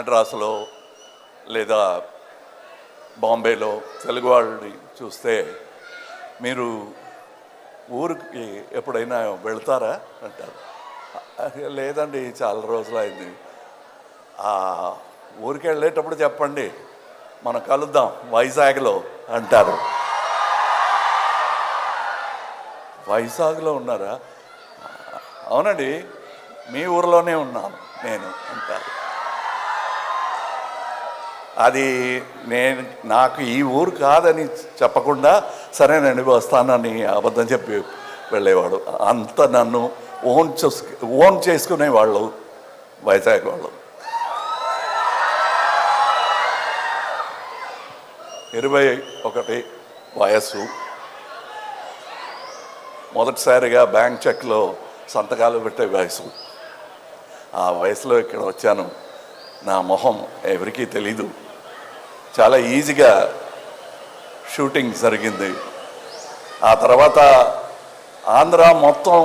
మద్రాసులో లేదా బాంబేలో తెలుగు వాళ్ళని చూస్తే మీరు ఊరికి ఎప్పుడైనా వెళ్తారా అంటారు. లేదండి చాలా రోజులైంది. ఊరికి వెళ్ళేటప్పుడు చెప్పండి, మనం కలుద్దాం వైజాగ్లో అంటారు. వైజాగ్లో ఉన్నారా? అవునండి, మీ ఊరిలోనే ఉన్నాను నేను అంటారు. అది నాకు ఈ ఊరు కాదని చెప్పకుండా సరేనండి వస్తానని అబద్ధం చెప్పి వెళ్ళేవాడు. అంత నన్ను ఓన్ చేసుకునేవాళ్ళు వైజాగ్ వాళ్ళు. 21 వయస్సు, మొదటిసారిగా బ్యాంక్ చెక్లో సంతకాలు పెట్టే వయసు. ఆ వయసులో ఇక్కడ వచ్చాను. నా మొహం ఎవరికీ తెలీదు. చాలా ఈజీగా షూటింగ్ జరిగింది. ఆ తర్వాత ఆంధ్ర మొత్తం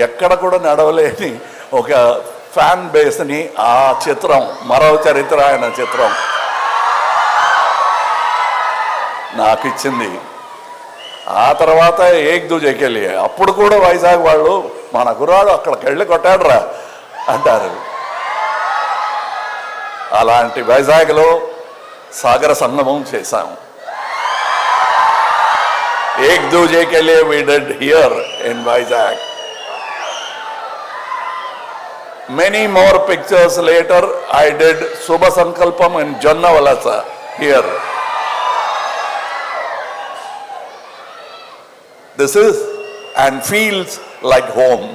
ఎక్కడ కూడా నడవలేని ఒక ఫ్యాన్ బేస్ని ఆ చిత్రం, మరో చరిత్ర అయిన చిత్రం నాకు ఇచ్చింది. ఆ తర్వాత ఏక్ దూజేకి వెళ్ళి అప్పుడు కూడా వైజాగ్ వాళ్ళు మన గుర్రాడు అక్కడికి వెళ్ళి కొట్టాడురా అంటారు. అలాంటి వైజాగ్లో సాగర సంగమం చేశాం. ఏక్ దూజేకి లియే we did here in Vizag. Many more pictures later I did Subha Sankalpam in Jannavalasa here. This is and feels like home.